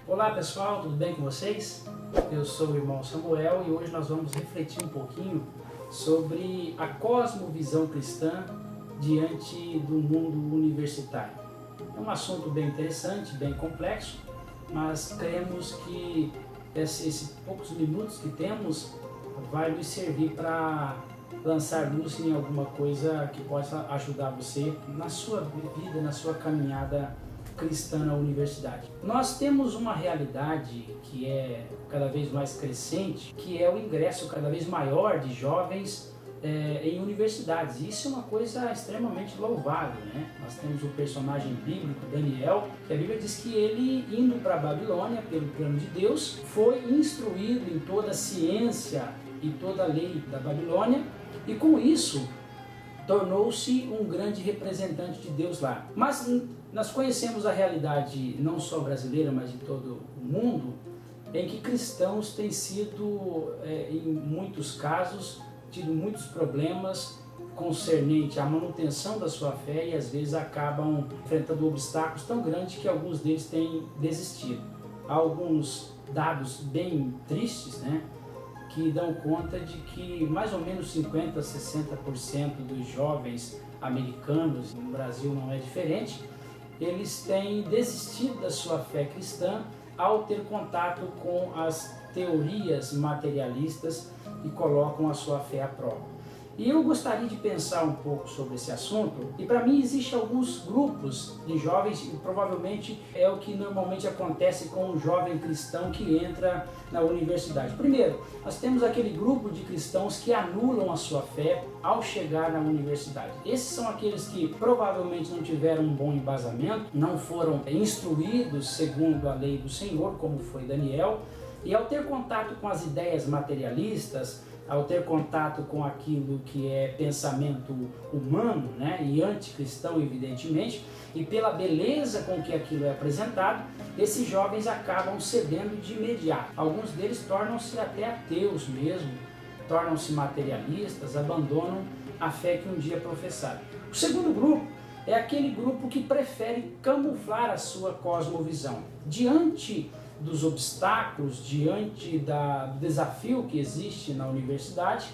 Olá pessoal, tudo bem com vocês? Eu sou o irmão Samuel e hoje nós vamos refletir um pouquinho sobre a cosmovisão cristã diante do mundo universitário. É um assunto bem interessante, bem complexo, mas cremos que esses poucos minutos que temos vai nos servir para lançar luz em alguma coisa que possa ajudar você na sua vida, na sua caminhada cristã na universidade. Nós temos uma realidade que é cada vez mais crescente, que é o ingresso cada vez maior de jovens em universidades. Isso é uma coisa extremamente louvável, né? Nós temos o personagem bíblico Daniel, que a Bíblia diz que ele, indo para a Babilônia pelo plano de Deus, foi instruído em toda a ciência e toda a lei da Babilônia, e com isso tornou-se um grande representante de Deus lá. Mas nós conhecemos a realidade não só brasileira, mas de todo o mundo, em que cristãos têm sido, em muitos casos, tido muitos problemas concernente à manutenção da sua fé e às vezes acabam enfrentando obstáculos tão grandes que alguns deles têm desistido. Há alguns dados bem tristes, né, que dão conta de que mais ou menos 50% a 60% dos jovens americanos, no Brasil não é diferente, eles têm desistido da sua fé cristã ao ter contato com as teorias materialistas e colocam a sua fé à prova. E eu gostaria de pensar um pouco sobre esse assunto, e para mim existem alguns grupos de jovens, e provavelmente é o que normalmente acontece com um jovem cristão que entra na universidade. Primeiro, nós temos aquele grupo de cristãos que anulam a sua fé ao chegar na universidade. Esses são aqueles que provavelmente não tiveram um bom embasamento, não foram instruídos segundo a lei do Senhor, como foi Daniel, e ao ter contato com as ideias materialistas, ao ter contato com aquilo que é pensamento humano, né, e anticristão, evidentemente, e pela beleza com que aquilo é apresentado, esses jovens acabam cedendo de imediato. Alguns deles tornam-se até ateus mesmo, tornam-se materialistas, abandonam a fé que um dia professaram. O segundo grupo é aquele grupo que prefere camuflar a sua cosmovisão. Diante dos obstáculos, diante do desafio que existe na universidade,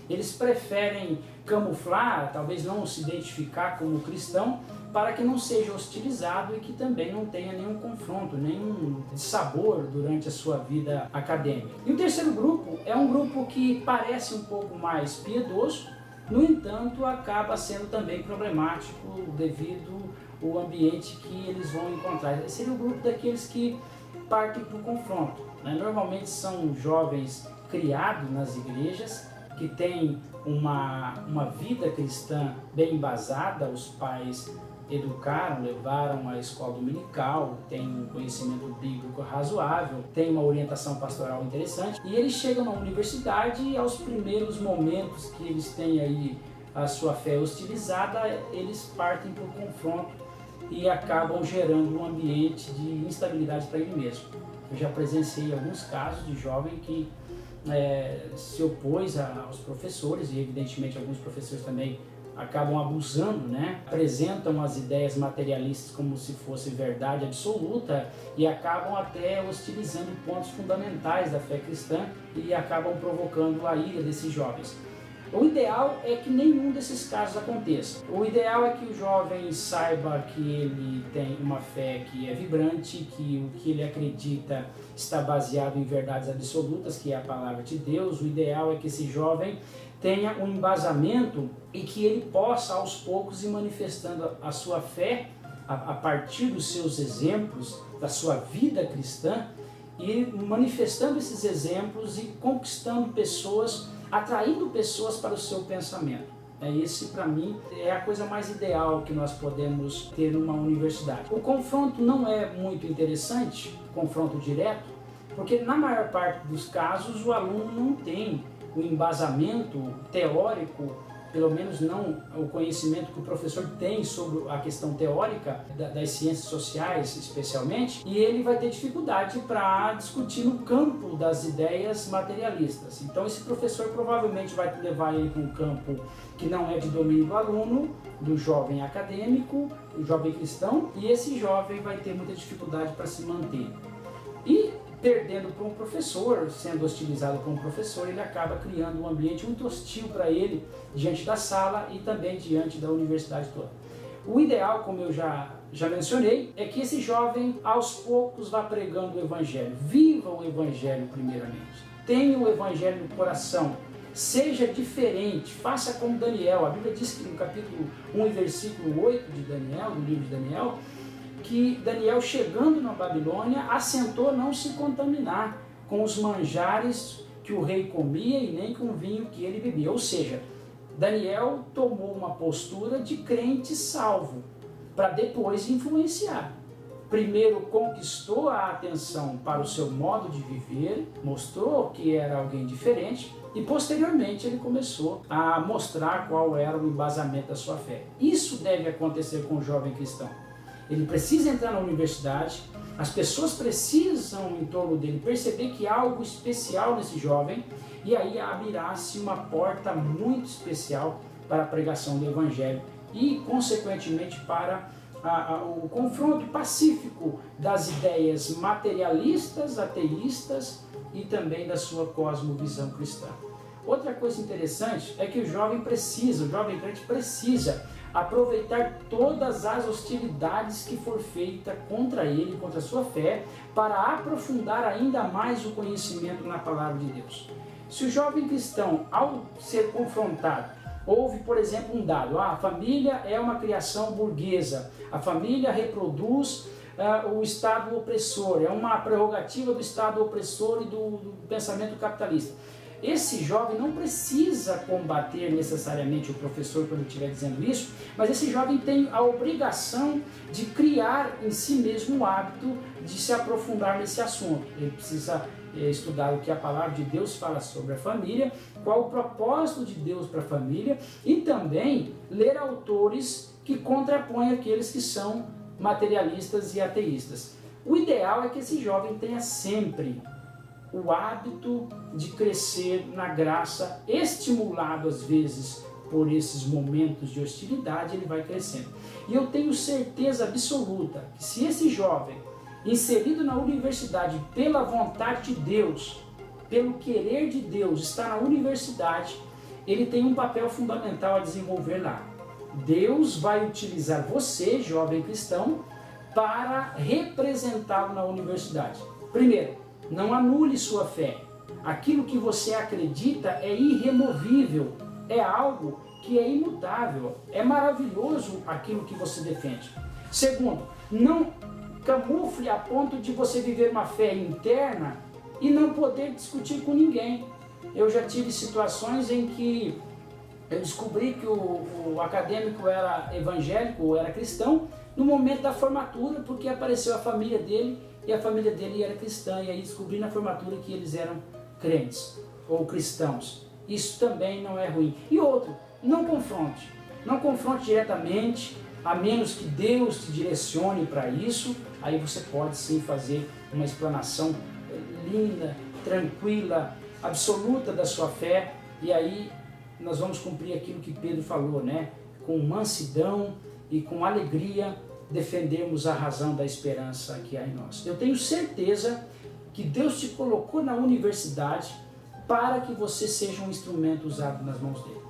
eles preferem camuflar, talvez não se identificar como cristão, para que não seja hostilizado e que também não tenha nenhum confronto, nenhum sabor durante a sua vida acadêmica. E o terceiro grupo é um grupo que parece um pouco mais piedoso, no entanto acaba sendo também problemático devido ao ambiente que eles vão encontrar. Esse seria o grupo daqueles que partem para o confronto, né? Normalmente são jovens criados nas igrejas, que têm uma vida cristã bem embasada, os pais educaram, levaram à escola dominical, têm um conhecimento bíblico razoável, têm uma orientação pastoral interessante, e eles chegam na universidade e aos primeiros momentos que eles têm aí a sua fé hostilizada, eles partem para o confronto e acabam gerando um ambiente de instabilidade para ele mesmo. Eu já presenciei alguns casos de jovem que se opôs aos professores, e evidentemente alguns professores também acabam abusando, né? Apresentam as ideias materialistas como se fosse verdade absoluta e acabam até hostilizando pontos fundamentais da fé cristã e acabam provocando a ira desses jovens. O ideal é que nenhum desses casos aconteça. O ideal é que o jovem saiba que ele tem uma fé que é vibrante, que o que ele acredita está baseado em verdades absolutas, que é a palavra de Deus. O ideal é que esse jovem tenha um embasamento e que ele possa aos poucos ir manifestando a sua fé a partir dos seus exemplos, da sua vida cristã, e manifestando esses exemplos e conquistando pessoas, atraindo pessoas para o seu pensamento. Esse, para mim, é a coisa mais ideal que nós podemos ter numa universidade. O confronto não é muito interessante, confronto direto, porque na maior parte dos casos o aluno não tem o embasamento teórico pelo menos não o conhecimento que o professor tem sobre a questão teórica das ciências sociais, especialmente, e ele vai ter dificuldade para discutir no campo das ideias materialistas. Então esse professor provavelmente vai levar ele para um campo que não é de domínio do aluno, do jovem acadêmico, do jovem cristão, e esse jovem vai ter muita dificuldade para se manter. E perdendo para um professor, sendo hostilizado por um professor, ele acaba criando um ambiente muito hostil para ele diante da sala e também diante da universidade toda. O ideal, como eu já mencionei, é que esse jovem aos poucos vá pregando o Evangelho. Viva o Evangelho primeiramente. Tenha o Evangelho no coração. Seja diferente, faça como Daniel. A Bíblia diz que no capítulo 1 e versículo 8 de Daniel, do livro de Daniel, que Daniel, chegando na Babilônia, assentou não se contaminar com os manjares que o rei comia e nem com o vinho que ele bebia. Ou seja, Daniel tomou uma postura de crente salvo, para depois influenciar. Primeiro conquistou a atenção para o seu modo de viver, mostrou que era alguém diferente, e posteriormente ele começou a mostrar qual era o embasamento da sua fé. Isso deve acontecer com o jovem cristão. Ele precisa entrar na universidade, as pessoas precisam em torno dele perceber que há algo especial nesse jovem, e aí abrirá-se uma porta muito especial para a pregação do Evangelho e, consequentemente, para o confronto pacífico das ideias materialistas, ateístas e também da sua cosmovisão cristã. Outra coisa interessante é que o jovem crente precisa aproveitar todas as hostilidades que for feita contra ele, contra a sua fé, para aprofundar ainda mais o conhecimento na palavra de Deus. Se o jovem cristão, ao ser confrontado, houve, por exemplo, um dado: a família é uma criação burguesa, a família reproduz o Estado opressor, é uma prerrogativa do Estado opressor e do pensamento capitalista. Esse jovem não precisa combater necessariamente o professor quando estiver dizendo isso, mas esse jovem tem a obrigação de criar em si mesmo o hábito de se aprofundar nesse assunto. Ele precisa estudar o que a palavra de Deus fala sobre a família, qual o propósito de Deus para a família, e também ler autores que contrapõem aqueles que são materialistas e ateístas. O ideal é que esse jovem tenha sempre o hábito de crescer na graça, estimulado às vezes por esses momentos de hostilidade, ele vai crescendo. E eu tenho certeza absoluta que se esse jovem, inserido na universidade pela vontade de Deus, pelo querer de Deus, está na universidade, ele tem um papel fundamental a desenvolver lá. Deus vai utilizar você, jovem cristão, para representá-lo na universidade. Primeiro, não anule sua fé. Aquilo que você acredita é irremovível, é algo que é imutável, é maravilhoso aquilo que você defende. Segundo, não camufle a ponto de você viver uma fé interna e não poder discutir com ninguém. Eu já tive situações em que eu descobri que o acadêmico era evangélico ou era cristão no momento da formatura, porque apareceu a família dele e a família dele era cristã, e aí descobri na formatura que eles eram crentes ou cristãos. Isso também não é ruim. E outro, não confronte diretamente, a menos que Deus te direcione para isso. Aí você pode sim fazer uma explanação linda, tranquila, absoluta da sua fé, e aí nós vamos cumprir aquilo que Pedro falou, né? Com mansidão e com alegria defendermos a razão da esperança que há em nós. Eu tenho certeza que Deus te colocou na universidade para que você seja um instrumento usado nas mãos dele.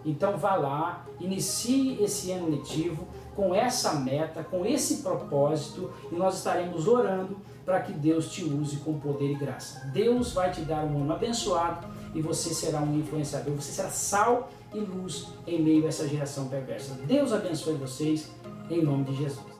Então vá lá, inicie esse ano letivo com essa meta, com esse propósito, e nós estaremos orando para que Deus te use com poder e graça. Deus vai te dar um ano abençoado e você será um influenciador, você será sal e luz em meio a essa geração perversa. Deus abençoe vocês, em nome de Jesus.